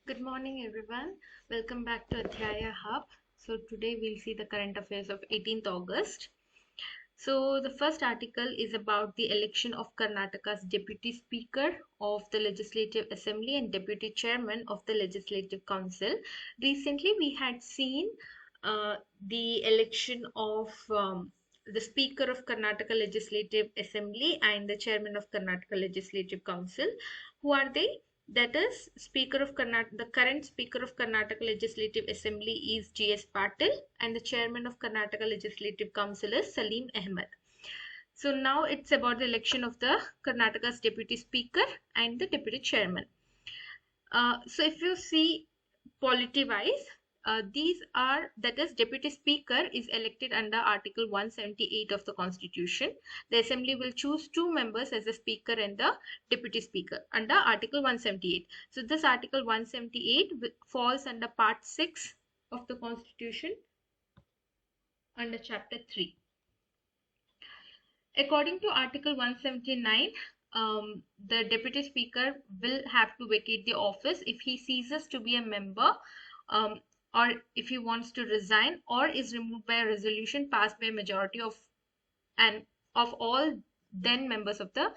Good morning, everyone. Welcome back to Adhyaya Hub. So, today we'll see the current affairs of 18th August. So, the first article is about the election of Karnataka's Deputy Speaker of the Legislative Assembly and Deputy Chairman of the Legislative Council. Recently, we had seen the election of the Speaker of Karnataka Legislative Assembly and the Chairman of Karnataka Legislative Council. Who are they? That is, Speaker of Karnataka, the current Speaker of Karnataka Legislative Assembly is G.S. Patil, and the Chairman of Karnataka Legislative Council is Salim Ahmed. So now it's about the election of the Karnataka's Deputy Speaker and the Deputy Chairman. So if you see polity-wise, that is, Deputy Speaker is elected under Article 178 of the Constitution. The Assembly will choose two members as the Speaker and the Deputy Speaker under Article 178. So this Article 178 falls under Part 6 of the Constitution under Chapter 3. According to Article 179, the Deputy Speaker will have to vacate the office if he ceases to be a member, or if he wants to resign, or is removed by a resolution passed by a majority of all then members of the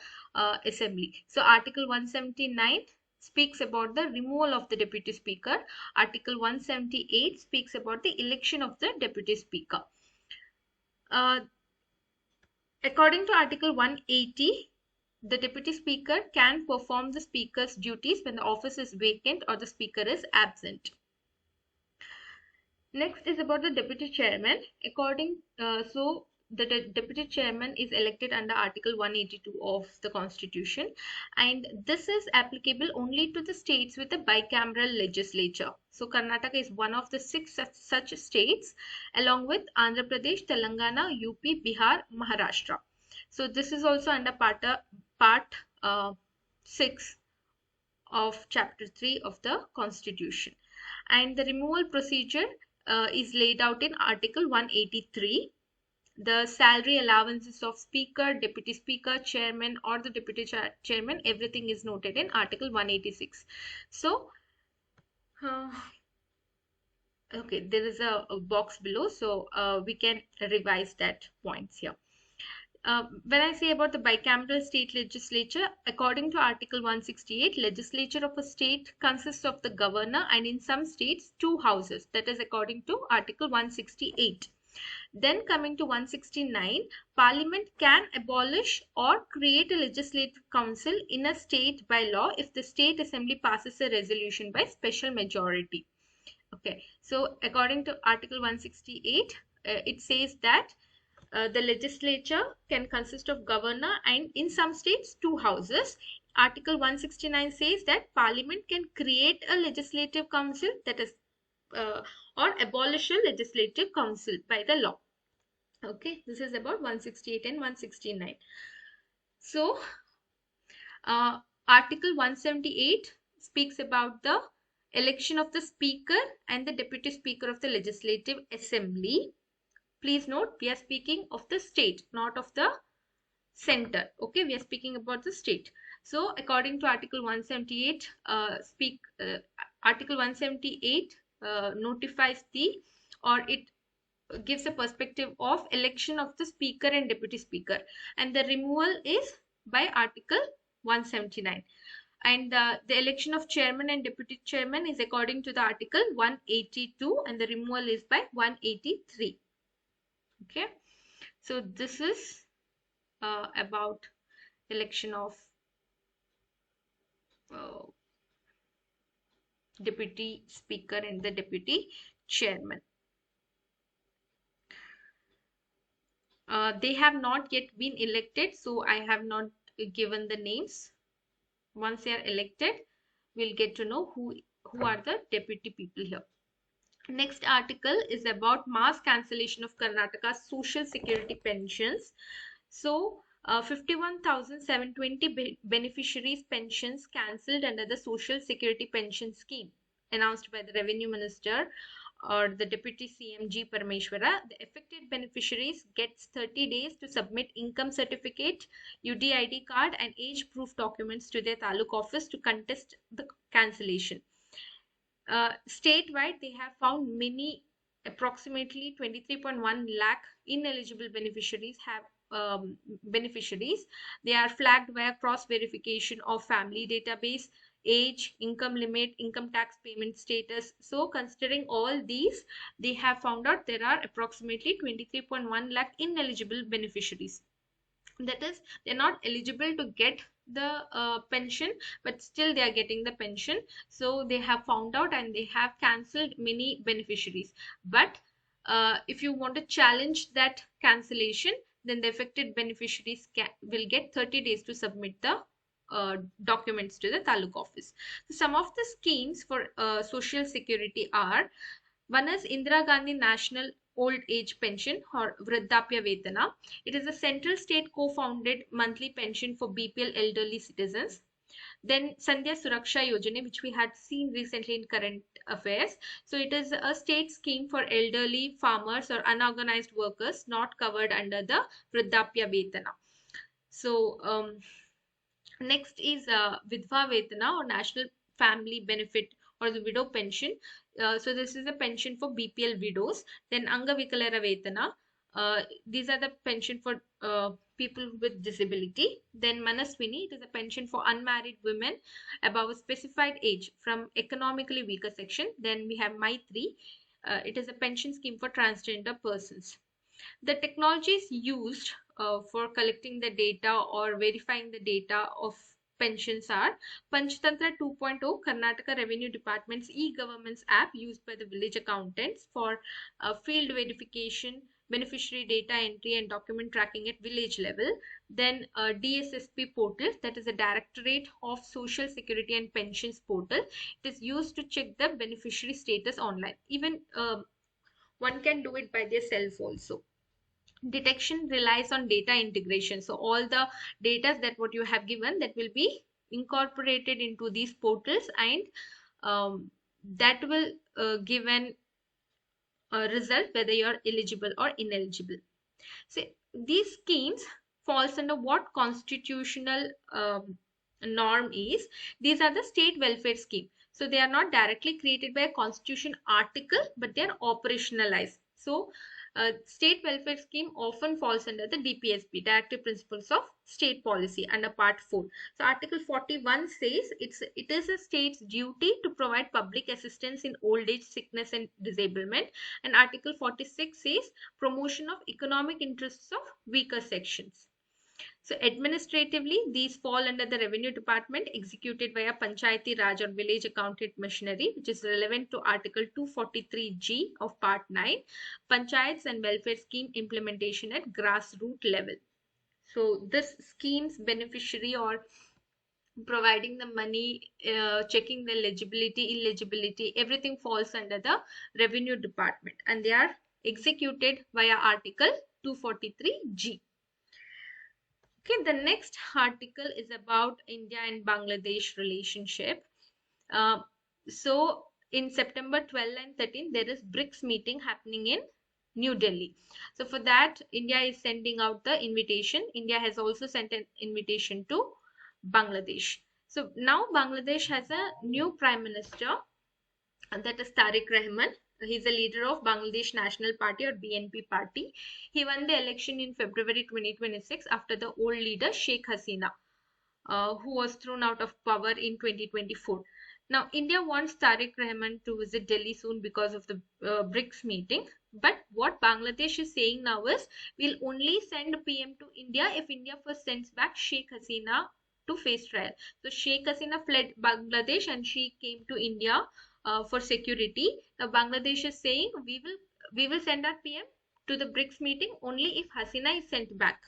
Assembly. So Article 179 speaks about the removal of the Deputy Speaker. Article 178 speaks about the election of the Deputy Speaker. According to Article 180, the Deputy Speaker can perform the Speaker's duties when the office is vacant or the Speaker is absent. Next is about the Deputy Chairman. The Deputy Chairman is elected under Article 182 of the Constitution, and this is applicable only to the states with a bicameral legislature. So Karnataka is one of the 6 such states, along with Andhra Pradesh, Telangana, UP, Bihar, Maharashtra. So this is also under Part 6 of Chapter 3 of the Constitution. And the removal procedure is laid out in Article 183. The salary allowances of Speaker, Deputy Speaker, Chairman, or the Deputy Chairman, everything is noted in Article 186. So, okay, there is a box below, so we can revise that points here. When I say about the bicameral state legislature, according to Article 168, legislature of a state consists of the governor and in some states 2 houses. That is according to Article 168. Then coming to 169, Parliament can abolish or create a legislative council in a state by law if the state assembly passes a resolution by special majority. Okay, so according to Article 168, it says that the legislature can consist of governor and in some states 2 houses. Article 169 says that Parliament can create a legislative council, that is, or abolish a legislative council by the law. Okay, this is about 168 and 169. So, Article 178 speaks about the election of the Speaker and the Deputy Speaker of the Legislative Assembly. Please note, we are speaking of the state, not of the center. Okay, we are speaking about the state. So, according to Article 178, Article 178 notifies it gives a perspective of election of the Speaker and Deputy Speaker, and the removal is by Article 179. And the election of Chairman and Deputy Chairman is according to the Article 182, and the removal is by 183. Okay, so this is about election of Deputy Speaker and the Deputy Chairman. They have not yet been elected, so I have not given the names. Once they are elected, we'll get to know who are the deputy people here. Next article is about mass cancellation of Karnataka's social security pensions. So, 51,720 beneficiaries' pensions cancelled under the Social Security Pension Scheme announced by the Revenue Minister or the Deputy CM G. Parameshwara. The affected beneficiaries gets 30 days to submit income certificate, UDID card and age proof documents to their taluk office to contest the cancellation. Statewide, they have found approximately 23.1 lakh ineligible beneficiaries. They are flagged via cross verification of family database, age, income limit, income tax payment status. So considering all these, they have found out there are approximately 23.1 lakh ineligible beneficiaries. That is, they're not eligible to get the pension, but still they are getting the pension. So they have found out and they have cancelled many beneficiaries. But if you want to challenge that cancellation, then the affected beneficiaries will get 30 days to submit the documents to the taluk office. So some of the schemes for social security are: one is Indira Gandhi National Old Age Pension or Vridhapya Vetana. It is a central state co-founded monthly pension for BPL elderly citizens. Then Sandhya Suraksha Yojana, which we had seen recently in current affairs. So it is a state scheme for elderly farmers or unorganized workers not covered under the Vridhapya Vetana. So next is Vidva Vetana or National Family Benefit or the widow pension. So this is a pension for BPL widows. Then Angavikalera Vetana. These are the pension for people with disability. Then Manaswini, it is a pension for unmarried women above a specified age from economically weaker section. Then we have Maitri. It is a pension scheme for transgender persons. The technologies used for collecting the data or verifying the data of pensions are Panchtantra 2.0, Karnataka Revenue Department's e-governments app used by the village accountants for field verification, beneficiary data entry and document tracking at village level. Then DSSP portal, that is a Directorate of Social Security and Pensions portal. It is used to check the beneficiary status online. Even one can do it by their self also. Detection relies on data integration. So all the data that what you have given, that will be incorporated into these portals, and that will give an result whether you are eligible or ineligible. So these schemes falls under what constitutional norm is? These are the state welfare scheme. So they are not directly created by a constitution article, but they are operationalized. So state welfare scheme often falls under the DPSP, Directive Principles of State Policy, under Part 4. So Article 41 says it is a state's duty to provide public assistance in old age, sickness and disablement. And Article 46 says promotion of economic interests of weaker sections. So administratively, these fall under the Revenue Department, executed via Panchayati Raj or Village Accountant Machinery, which is relevant to Article 243G of Part 9, Panchayats and Welfare Scheme implementation at grassroots level. So this scheme's beneficiary or providing the money, checking the eligibility, illegibility, everything falls under the Revenue Department, and they are executed via Article 243G. Okay, the next article is about India and Bangladesh relationship. So in September 12 and 13, there is BRICS meeting happening in New Delhi. So for that, India is sending out the invitation. India has also sent an invitation to Bangladesh. So now Bangladesh has a new Prime Minister, and that is Tariq Rahman. He's a leader of Bangladesh National Party or BNP party. He won the election in February 2026 after the old leader Sheikh Hasina, who was thrown out of power in 2024. Now, India wants Tariq Rahman to visit Delhi soon because of the BRICS meeting. But what Bangladesh is saying now is, we'll only send PM to India if India first sends back Sheikh Hasina to face trial. So Sheikh Hasina fled Bangladesh and she came to India for security. Now Bangladesh is saying we will send our PM to the BRICS meeting only if Hasina is sent back,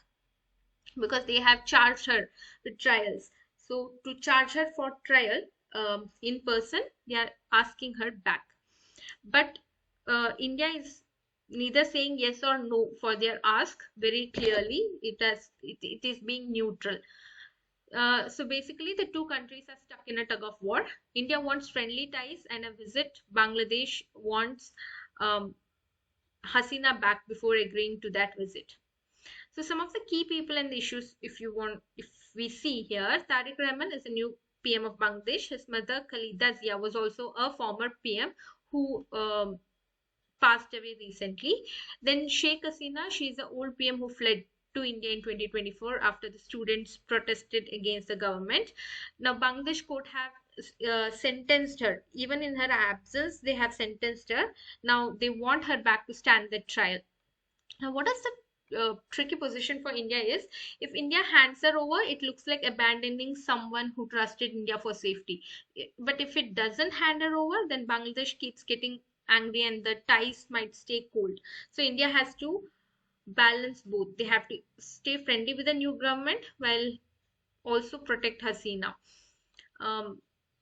because they have charged her with trials. So to charge her for trial in person, they are asking her back. But India is neither saying yes or no for their ask very clearly. It is being neutral. So basically, the two countries are stuck in a tug of war. India wants friendly ties and a visit. Bangladesh wants Hasina back before agreeing to that visit. So some of the key people and the issues, if we see here, Tariq Rahman is a new PM of Bangladesh. His mother, Khalida Zia, was also a former PM who passed away recently. Then Sheikh Hasina, she's an old PM who fled to India in 2024 after the students protested against the government. Now, Bangladesh court have sentenced her. Even in her absence, they have sentenced her. Now, they want her back to stand the trial. Now, what is the tricky position for India is if India hands her over, it looks like abandoning someone who trusted India for safety. But if it doesn't hand her over, then Bangladesh keeps getting angry and the ties might stay cold. So India has to balance both. They have to stay friendly with the new government while also protect Hasina.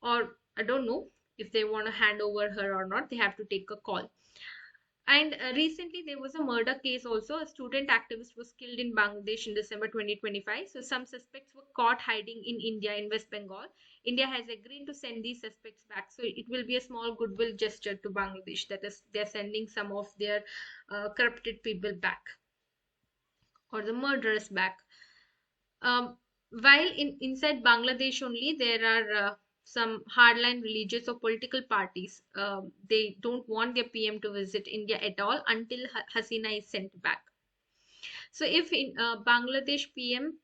Or I don't know if they want to hand over her or not. They have to take a call. And recently, there was a murder case also. A student activist was killed in Bangladesh in December 2025. So, some suspects were caught hiding in India, in West Bengal. India has agreed to send these suspects back. So, it will be a small goodwill gesture to Bangladesh. That is, they're sending some of their corrupted people back or the murderers back. While inside Bangladesh only, there are some hardline religious or political parties. They don't want their PM to visit India at all until Hasina is sent back. So, if Bangladesh PM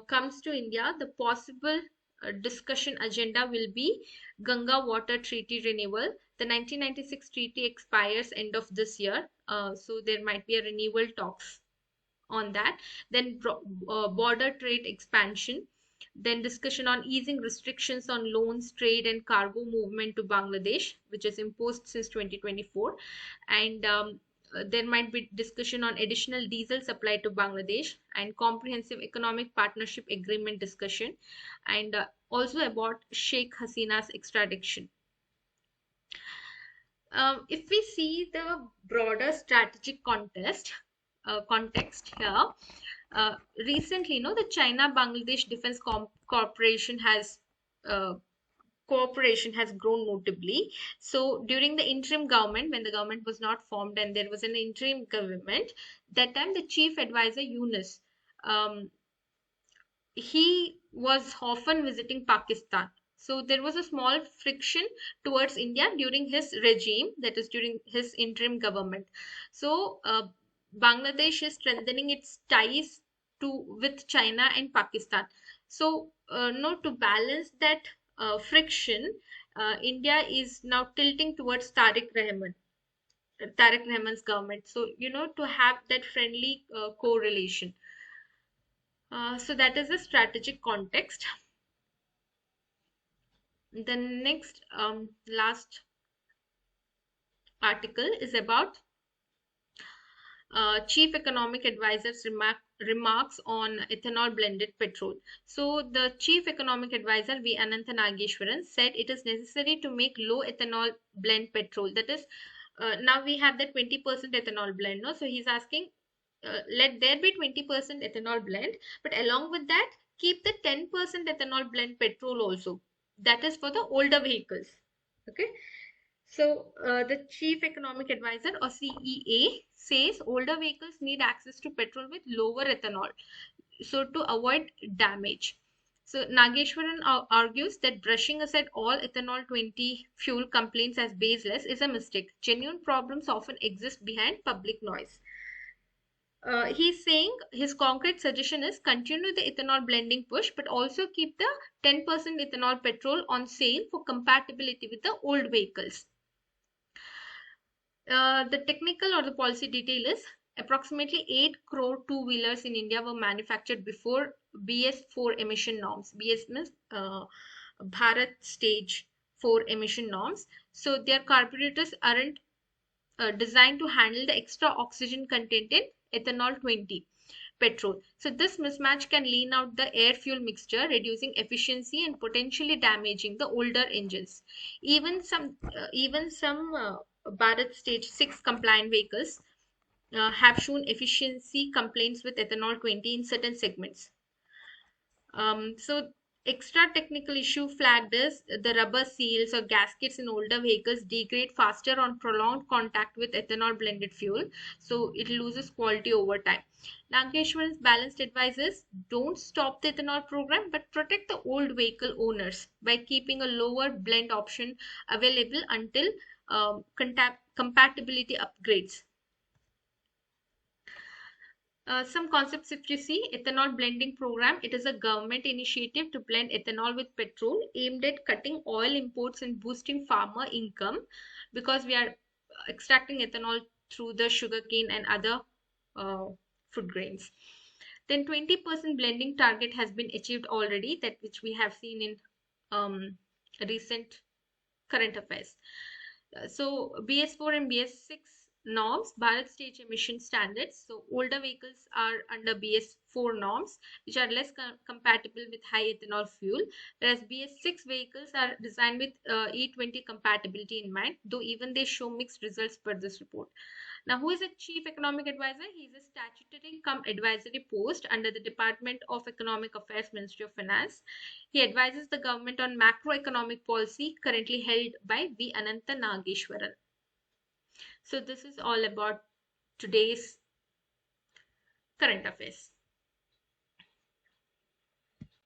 comes to India, the possible discussion agenda will be Ganga Water Treaty renewal. The 1996 treaty expires end of this year, so there might be a renewal talks on that. Then border trade expansion, then discussion on easing restrictions on loans, trade and cargo movement to Bangladesh, which is imposed since 2024. And there might be discussion on additional diesel supply to Bangladesh and comprehensive economic partnership agreement discussion, and also about Sheikh Hasina's extradition. If we see the broader strategic context here, recently, the China Bangladesh Defense Corporation has cooperation has grown notably. So during the interim government, when the government was not formed and there was an interim government, that time the chief advisor Yunus, he was often visiting Pakistan. So there was a small friction towards India during his regime, that is during his interim government. So Bangladesh is strengthening its ties with China and Pakistan. So no, to balance that friction, India is now tilting towards Tariq Rahman's government. So to have that friendly correlation. So that is the strategic context. The next last article is about Chief Economic Advisor's remarks on ethanol blended petrol. So the Chief Economic Advisor V. Anantha Nageshwaran said it is necessary to make low ethanol blend petrol. That is, now we have the 20% ethanol blend. No? So he's asking, let there be 20% ethanol blend, but along with that, keep the 10% ethanol blend petrol also. That is for the older vehicles. Okay. So the Chief Economic Advisor or CEA says older vehicles need access to petrol with lower ethanol, so to avoid damage. So Nageshwaran argues that brushing aside all ethanol 20 fuel complaints as baseless is a mistake. Genuine problems often exist behind public noise. He's saying his concrete suggestion is continue the ethanol blending push, but also keep the 10% ethanol petrol on sale for compatibility with the old vehicles. The technical or the policy detail is approximately 8 crore two-wheelers in India were manufactured before BS4 emission norms. BS means Bharat Stage 4 emission norms. So their carburetors aren't designed to handle the extra oxygen content in ethanol 20 petrol. So this mismatch can lean out the air fuel mixture, reducing efficiency and potentially damaging the older engines. Even some Bharat Stage 6 compliant vehicles have shown efficiency complaints with ethanol 20 in certain segments. So Extra technical issue flagged is the rubber seals or gaskets in older vehicles degrade faster on prolonged contact with ethanol blended fuel, so it loses quality over time. Nageshwar's balanced advice is don't stop the ethanol program but protect the old vehicle owners by keeping a lower blend option available until compatibility upgrades. Some concepts, if you see, ethanol blending program, it is a government initiative to blend ethanol with petrol aimed at cutting oil imports and boosting farmer income because we are extracting ethanol through the sugarcane and other uh, food grains. Then 20% blending target has been achieved already, that which we have seen in recent current affairs. So BS4 and BS6 norms, Bharat stage emission standards. So older vehicles are under BS4 norms, which are less compatible with high ethanol fuel, whereas BS6 vehicles are designed with E20 compatibility in mind, though even they show mixed results per this report. Now, who is a chief economic advisor? He is a statutory cum advisory post under the Department of Economic Affairs, Ministry of Finance. He advises the government on macroeconomic policy currently held by V. Ananta Nageshwaran. So this is all about today's current affairs.